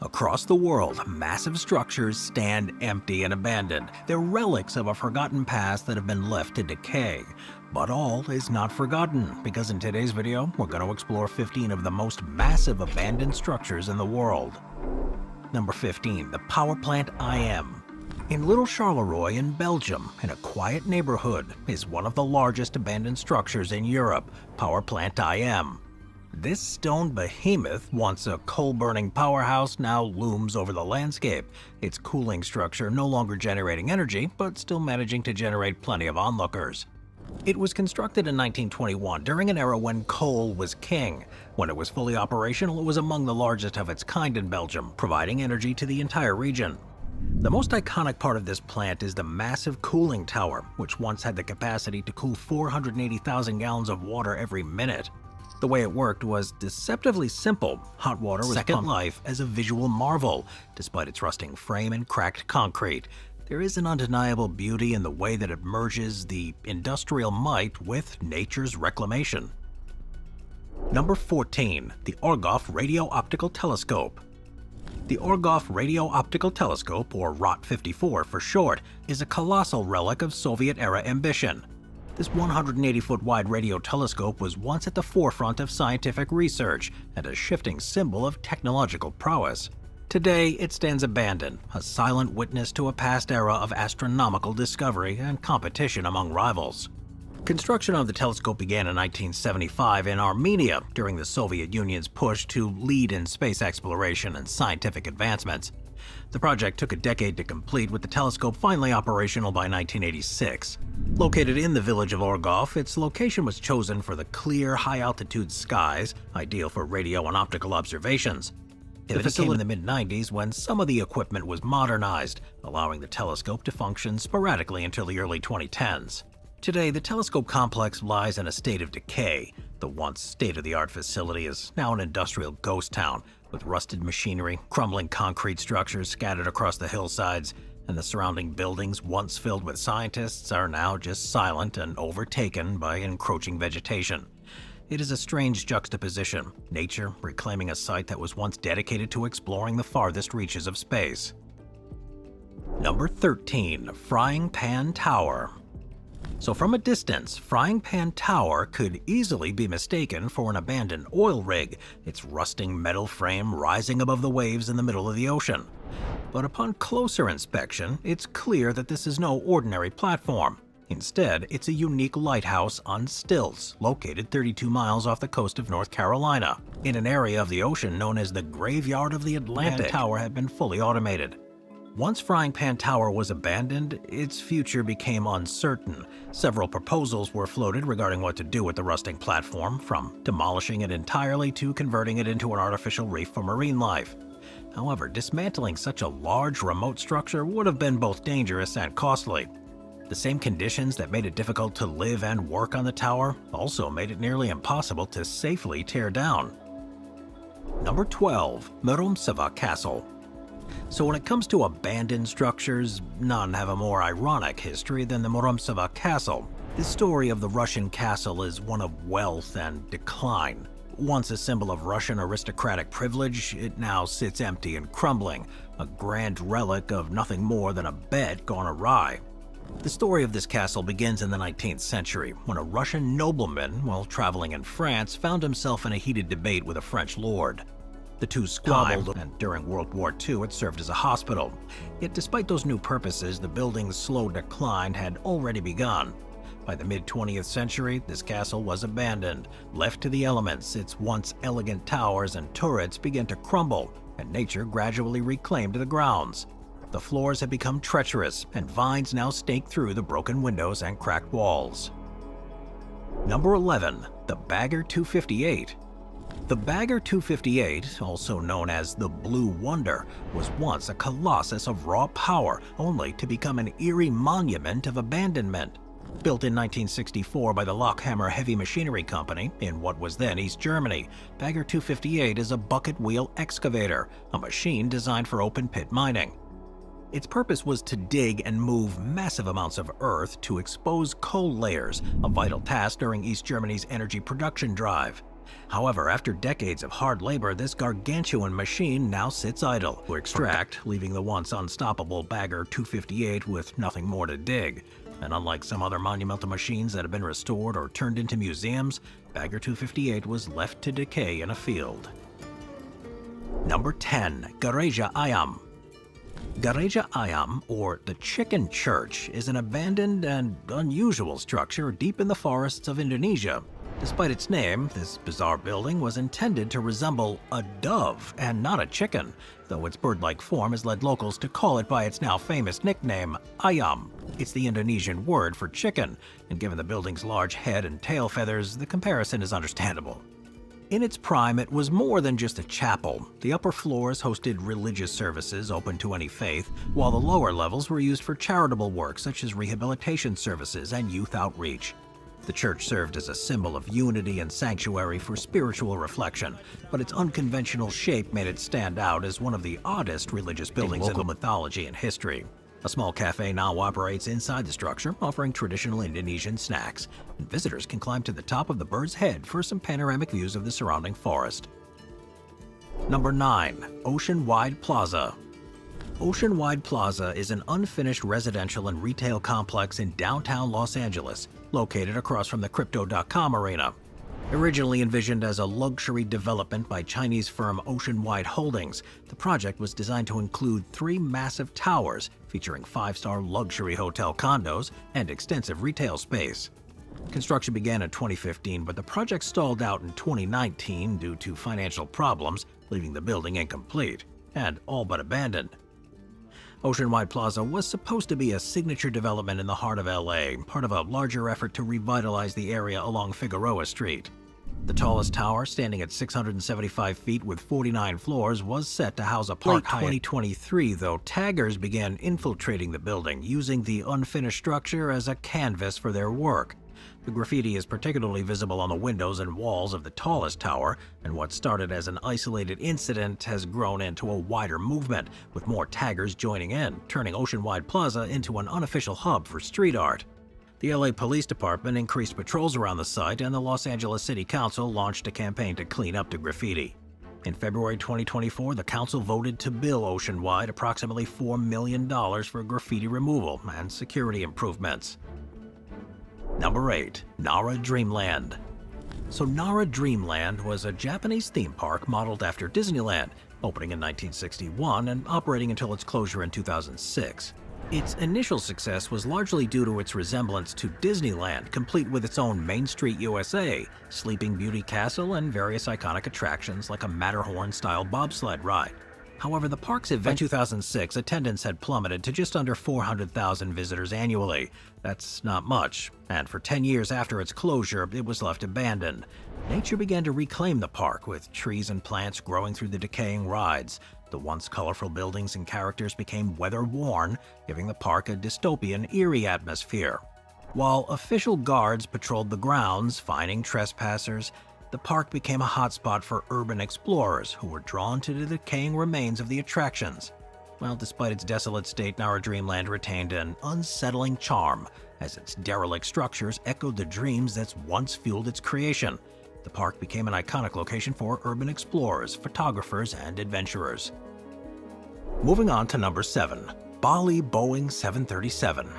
Across the world, massive structures stand empty and abandoned. They're relics of a forgotten past that have been left to decay. But all is not forgotten, because in today's video, we're going to explore 15 of the most massive abandoned structures in the world. Number 15. The power plant Ayam. In Little Charleroi in Belgium, in a quiet neighborhood, is one of the largest abandoned structures in Europe, power plant Ayam. This stone behemoth, once a coal-burning powerhouse, now looms over the landscape, its cooling structure no longer generating energy, but still managing to generate plenty of onlookers. It was constructed in 1921 during an era when coal was king. When it was fully operational, it was among the largest of its kind in Belgium, providing energy to the entire region. The most iconic part of this plant is the massive cooling tower, which once had the capacity to cool 480,000 gallons of water every minute. The way it worked was deceptively simple. Hot water was second life as a visual marvel, despite its rusting frame and cracked concrete. There is an undeniable beauty in the way that it merges the industrial might with nature's reclamation. Number 14. The Orgov Radio-Optical Telescope. The Orgov Radio-Optical Telescope, or ROT-54 for short, is a colossal relic of Soviet-era ambition. This 180-foot wide radio telescope was once at the forefront of scientific research and a shifting symbol of technological prowess. Today, it stands abandoned, a silent witness to a past era of astronomical discovery and competition among rivals. Construction of the telescope began in 1975 in Armenia during the Soviet Union's push to lead in space exploration and scientific advancements. The project took a decade to complete, with the telescope finally operational by 1986. Located in the village of Orgov, its location was chosen for the clear, high-altitude skies, ideal for radio and optical observations. The facility came in the mid-90s when some of the equipment was modernized, allowing the telescope to function sporadically until the early 2010s. Today, the telescope complex lies in a state of decay. The once state-of-the-art facility is now an industrial ghost town, with rusted machinery, crumbling concrete structures scattered across the hillsides, and the surrounding buildings, once filled with scientists, are now just silent and overtaken by encroaching vegetation. It is a strange juxtaposition, nature reclaiming a site that was once dedicated to exploring the farthest reaches of space. Number 13. Frying Pan Tower. So from a distance, Frying Pan Tower could easily be mistaken for an abandoned oil rig, its rusting metal frame rising above the waves in the middle of the ocean. But upon closer inspection, it's clear that this is no ordinary platform. Instead, it's a unique lighthouse on stilts, located 32 miles off the coast of North Carolina, in an area of the ocean known as the Graveyard of the Atlantic. The tower had been fully automated. Once Frying Pan Tower was abandoned, its future became uncertain. Several proposals were floated regarding what to do with the rusting platform, from demolishing it entirely to converting it into an artificial reef for marine life. However, dismantling such a large, remote structure would have been both dangerous and costly. The same conditions that made it difficult to live and work on the tower also made it nearly impossible to safely tear down. Number 12. Muromtsova Castle. So when it comes to abandoned structures, none have a more ironic history than the Muromtsova Castle. The story of the Russian castle is one of wealth and decline. Once a symbol of Russian aristocratic privilege, it now sits empty and crumbling, a grand relic of nothing more than a bet gone awry. The story of this castle begins in the 19th century, when a Russian nobleman, while traveling in France, found himself in a heated debate with a French lord. The two squabbled, and during World War II it served as a hospital. Yet despite those new purposes, the building's slow decline had already begun. By the mid-20th century, this castle was abandoned. Left to the elements, its once elegant towers and turrets began to crumble, and nature gradually reclaimed the grounds. The floors had become treacherous, and vines now staked through the broken windows and cracked walls. Number 11. The Bagger 258. The Bagger 258, also known as the Blue Wonder, was once a colossus of raw power, only to become an eerie monument of abandonment. Built in 1964 by the Lockhammer Heavy Machinery Company in what was then East Germany, Bagger 258 is a bucket wheel excavator, a machine designed for open pit mining. Its purpose was to dig and move massive amounts of earth to expose coal layers, a vital task during East Germany's energy production drive. However, after decades of hard labor, this gargantuan machine now sits idle to extract, leaving the once unstoppable Bagger 258 with nothing more to dig. And unlike some other monumental machines that have been restored or turned into museums, Bagger 258 was left to decay in a field. Number 10. Gereja Ayam. Gereja Ayam, or the Chicken Church, is an abandoned and unusual structure deep in the forests of Indonesia. Despite its name, this bizarre building was intended to resemble a dove and not a chicken, though its bird-like form has led locals to call it by its now famous nickname, Ayam. It's the Indonesian word for chicken, and given the building's large head and tail feathers, the comparison is understandable. In its prime, it was more than just a chapel. The upper floors hosted religious services open to any faith, while the lower levels were used for charitable work such as rehabilitation services and youth outreach. The church served as a symbol of unity and sanctuary for spiritual reflection, but its unconventional shape made it stand out as one of the oddest religious buildings in local mythology and history. A small cafe now operates inside the structure, offering traditional Indonesian snacks, and visitors can climb to the top of the bird's head for some panoramic views of the surrounding forest. Number 9. Oceanwide Plaza. Oceanwide Plaza is an unfinished residential and retail complex in downtown Los Angeles, located across from the Crypto.com arena. Originally envisioned as a luxury development by Chinese firm Oceanwide Holdings, the project was designed to include 3 massive towers featuring 5-star luxury hotel condos and extensive retail space. Construction began in 2015, but the project stalled out in 2019 due to financial problems, leaving the building incomplete and all but abandoned. Oceanwide Plaza was supposed to be a signature development in the heart of LA, part of a larger effort to revitalize the area along Figueroa Street. The tallest tower, standing at 675 feet with 49 floors, was set to house a park high. In 2023, though, taggers began infiltrating the building, using the unfinished structure as a canvas for their work. The graffiti is particularly visible on the windows and walls of the tallest tower, and what started as an isolated incident has grown into a wider movement, with more taggers joining in, turning Oceanwide Plaza into an unofficial hub for street art. The LA Police Department increased patrols around the site, and the Los Angeles City Council launched a campaign to clean up the graffiti. In February 2024, the council voted to bill Oceanwide approximately $4 million for graffiti removal and security improvements. Number 8. Nara Dreamland. So Nara Dreamland was a Japanese theme park modeled after Disneyland, opening in 1961 and operating until its closure in 2006. Its initial success was largely due to its resemblance to Disneyland, complete with its own Main Street USA, Sleeping Beauty Castle, and various iconic attractions like a Matterhorn-style bobsled ride. However, the park's event in 2006, attendance had plummeted to just under 400,000 visitors annually. That's not much, and for 10 years after its closure, it was left abandoned. Nature began to reclaim the park, with trees and plants growing through the decaying rides. The once colorful buildings and characters became weather-worn, giving the park a dystopian, eerie atmosphere. While official guards patrolled the grounds, fining trespassers, the park became a hotspot for urban explorers who were drawn to the decaying remains of the attractions. Well, despite its desolate state, Nara Dreamland retained an unsettling charm, as its derelict structures echoed the dreams that once fueled its creation. The park became an iconic location for urban explorers, photographers, and adventurers. Moving on to number 7. Bali Boeing 737.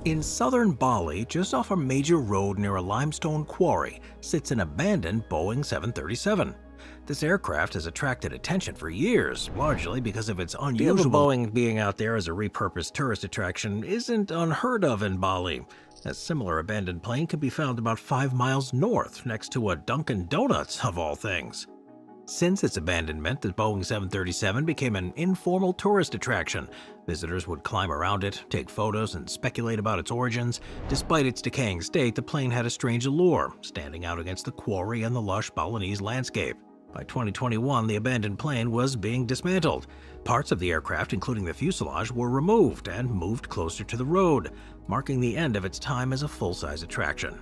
In southern Bali, just off a major road near a limestone quarry, sits an abandoned Boeing 737. This aircraft has attracted attention for years, largely because of its unusual Boeing being out there as a repurposed tourist attraction isn't unheard of in Bali. A similar abandoned plane can be found about 5 miles north, next to a Dunkin' Donuts, of all things. Since its abandonment, the Boeing 737 became an informal tourist attraction. Visitors would climb around it, take photos, and speculate about its origins. Despite its decaying state, the plane had a strange allure, standing out against the quarry and the lush Balinese landscape. By 2021, the abandoned plane was being dismantled. Parts of the aircraft, including the fuselage, were removed and moved closer to the road, marking the end of its time as a full-size attraction.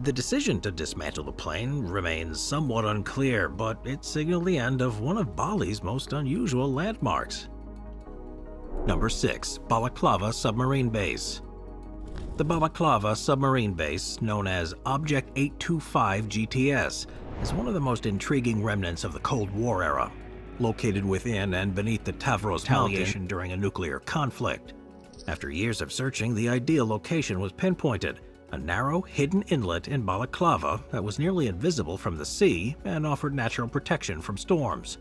The decision to dismantle the plane remains somewhat unclear, but it signaled the end of one of Bali's most unusual landmarks. Number 6. Balaclava Submarine Base. The Balaclava submarine base, known as Object 825 GTS, is one of the most intriguing remnants of the Cold War era, located within and beneath the Tavros Mountain during a nuclear conflict. After years of searching, the ideal location was pinpointed: a narrow, hidden inlet in Balaclava that was nearly invisible from the sea and offered natural protection from storms.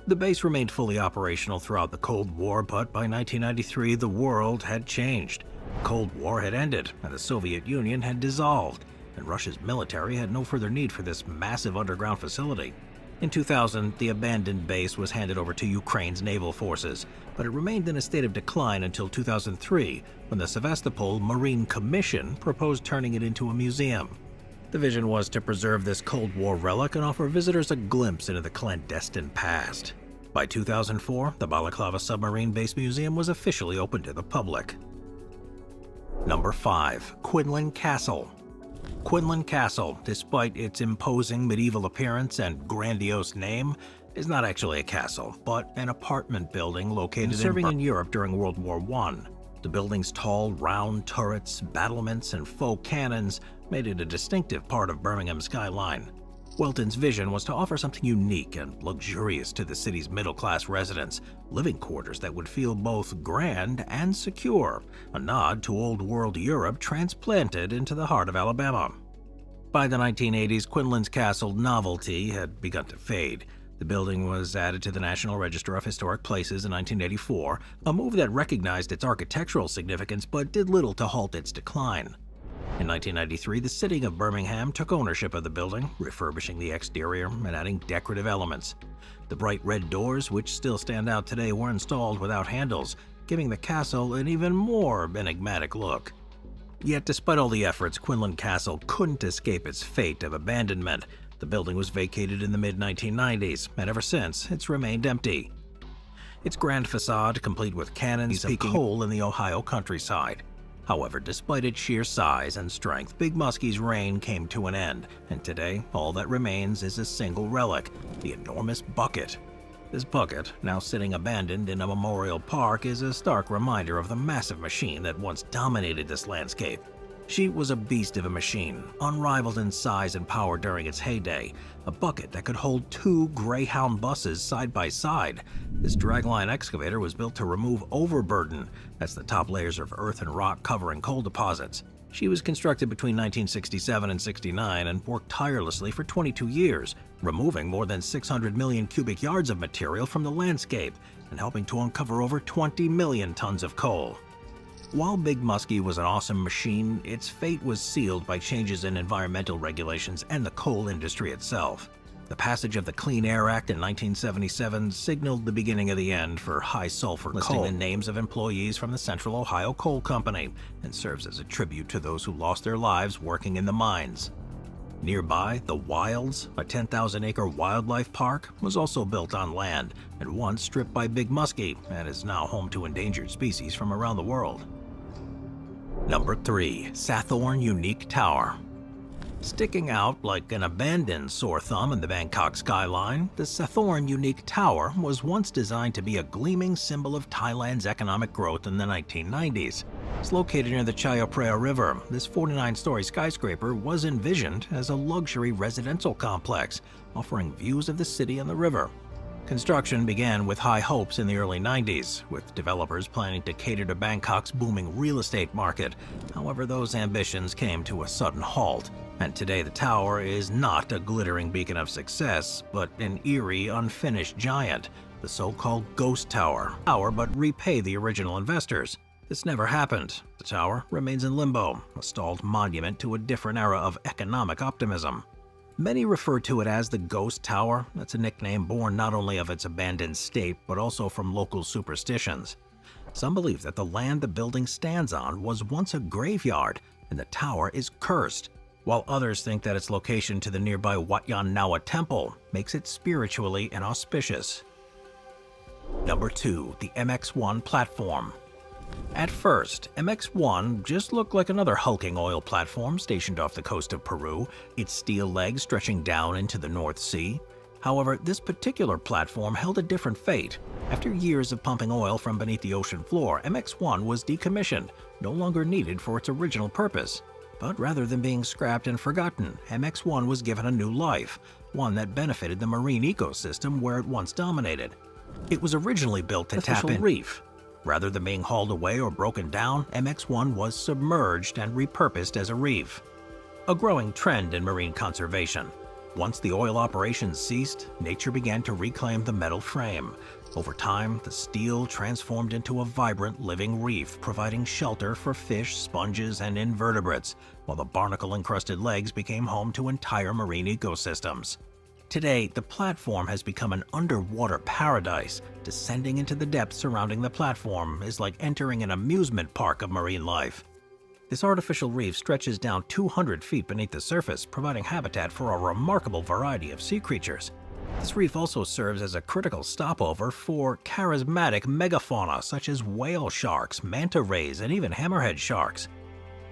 The base remained fully operational throughout the Cold War, but by 1993 the world had changed. The Cold War had ended, and the Soviet Union had dissolved, and Russia's military had no further need for this massive underground facility. In 2000, the abandoned base was handed over to Ukraine's naval forces, but it remained in a state of decline until 2003, when the Sevastopol Marine Commission proposed turning it into a museum. The vision was to preserve this Cold War relic and offer visitors a glimpse into the clandestine past. By 2004, the Balaclava Submarine Base Museum was officially open to the public. Number 5. Quinland Castle. Quinland Castle, despite its imposing medieval appearance and grandiose name, is not actually a castle, but an apartment building located serving in Europe during World War I. The building's tall, round turrets, battlements, and faux cannons made it a distinctive part of Birmingham's skyline. Welton's vision was to offer something unique and luxurious to the city's middle-class residents, living quarters that would feel both grand and secure, a nod to old-world Europe transplanted into the heart of Alabama. By the 1980s, Quinland's castle novelty had begun to fade. The building was added to the National Register of Historic Places in 1984, a move that recognized its architectural significance but did little to halt its decline. In 1993, the city of Birmingham took ownership of the building, refurbishing the exterior and adding decorative elements. The bright red doors, which still stand out today, were installed without handles, giving the castle an even more enigmatic look. Yet despite all the efforts, Quinland Castle couldn't escape its fate of abandonment. The building was vacated in the mid-1990s, and ever since, it's remained empty. Its grand facade, complete with cannons of coal in the Ohio countryside. However, despite its sheer size and strength, Big Muskie's reign came to an end, and today all that remains is a single relic, the enormous bucket. This bucket, now sitting abandoned in a memorial park, is a stark reminder of the massive machine that once dominated this landscape. She was a beast of a machine, unrivaled in size and power during its heyday, a bucket that could hold 2 Greyhound buses side by side. This dragline excavator was built to remove overburden, that's the top layers of earth and rock covering coal deposits. She was constructed between 1967 and 69 and worked tirelessly for 22 years, removing more than 600 million cubic yards of material from the landscape and helping to uncover over 20 million tons of coal. While Big Muskie was an awesome machine, its fate was sealed by changes in environmental regulations and the coal industry itself. The passage of the Clean Air Act in 1977 signaled the beginning of the end for high-sulfur coal, listing the names of employees from the Central Ohio Coal Company, and serves as a tribute to those who lost their lives working in the mines. Nearby, the Wilds, a 10,000-acre wildlife park, was also built on land, and once stripped by Big Muskie, and is now home to endangered species from around the world. Number 3. Sathorn Unique Tower. Sticking out like an abandoned sore thumb in the Bangkok skyline, the Sathorn Unique Tower was once designed to be a gleaming symbol of Thailand's economic growth in the 1990s. It's located near the Chao Phraya River. This 49-story skyscraper was envisioned as a luxury residential complex, offering views of the city and the river. Construction began with high hopes in the early 90s, with developers planning to cater to Bangkok's booming real estate market. However, those ambitions came to a sudden halt, and today the tower is not a glittering beacon of success, but an eerie, unfinished giant, the so-called ghost tower, but repay the original investors. This never happened. The tower remains in limbo, a stalled monument to a different era of economic optimism. Many refer to it as the Ghost Tower. That's a nickname born not only of its abandoned state, but also from local superstitions. Some believe that the land the building stands on was once a graveyard, and the tower is cursed, while others think that its location to the nearby Wat Yan Nawa Temple makes it spiritually inauspicious. Number 2. The MX-1 Platform. At first, MX-1 just looked like another hulking oil platform stationed off the coast of Peru, its steel legs stretching down into the North Sea. However, this particular platform held a different fate. After years of pumping oil from beneath the ocean floor, MX-1 was decommissioned, no longer needed for its original purpose. But rather than being scrapped and forgotten, MX-1 was given a new life, one that benefited the marine ecosystem where it once dominated. It was originally built to tap into reef. Rather than being hauled away or broken down, MX-1 was submerged and repurposed as a reef. A growing trend in marine conservation. Once the oil operations ceased, nature began to reclaim the metal frame. Over time, the steel transformed into a vibrant living reef, providing shelter for fish, sponges, and invertebrates, while the barnacle-encrusted legs became home to entire marine ecosystems. Today, the platform has become an underwater paradise. Descending into the depths surrounding the platform is like entering an amusement park of marine life. This artificial reef stretches down 200 feet beneath the surface, providing habitat for a remarkable variety of sea creatures. This reef also serves as a critical stopover for charismatic megafauna such as whale sharks, manta rays, and even hammerhead sharks.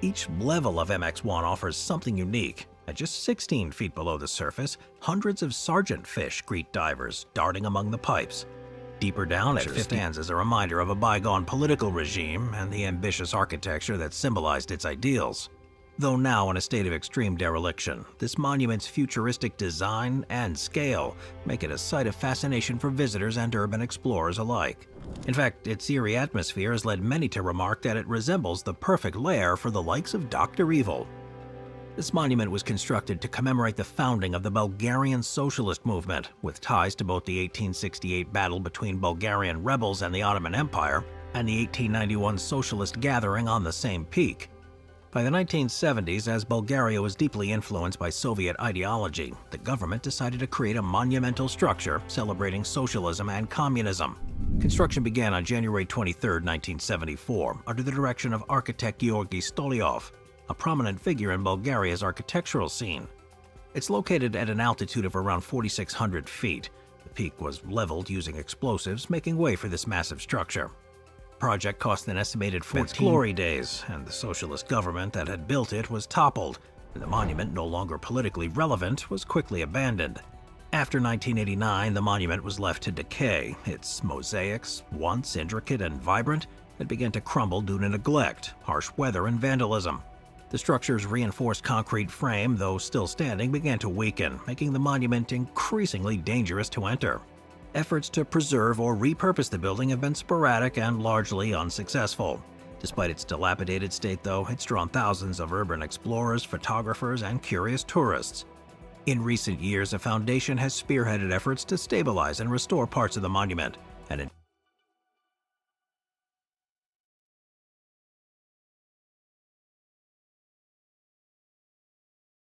Each level of MX-1 offers something unique. At just 16 feet below the surface, hundreds of sergeant fish greet divers, darting among the pipes. Deeper down, it stands as a reminder of a bygone political regime and the ambitious architecture that symbolized its ideals. Though now in a state of extreme dereliction, this monument's futuristic design and scale make it a site of fascination for visitors and urban explorers alike. In fact, its eerie atmosphere has led many to remark that it resembles the perfect lair for the likes of Dr. Evil. This monument was constructed to commemorate the founding of the Bulgarian Socialist Movement, with ties to both the 1868 battle between Bulgarian rebels and the Ottoman Empire, and the 1891 Socialist Gathering on the same peak. By the 1970s, as Bulgaria was deeply influenced by Soviet ideology, the government decided to create a monumental structure celebrating socialism and communism. Construction began on January 23, 1974, under the direction of architect Georgy Stolyov, a prominent figure in Bulgaria's architectural scene. It's located at an altitude of around 4,600 feet. The peak was leveled using explosives, making way for this massive structure. The project cost an estimated 14 glory days, and the socialist government that had built it was toppled, and the monument, no longer politically relevant, was quickly abandoned. After 1989, the monument was left to decay. Its mosaics, once intricate and vibrant, had begun to crumble due to neglect, harsh weather, and vandalism. The structure's reinforced concrete frame, though still standing, began to weaken, making the monument increasingly dangerous to enter. Efforts to preserve or repurpose the building have been sporadic and largely unsuccessful. Despite its dilapidated state, though, it's drawn thousands of urban explorers, photographers, and curious tourists. In recent years, a foundation has spearheaded efforts to stabilize and restore parts of the monument, and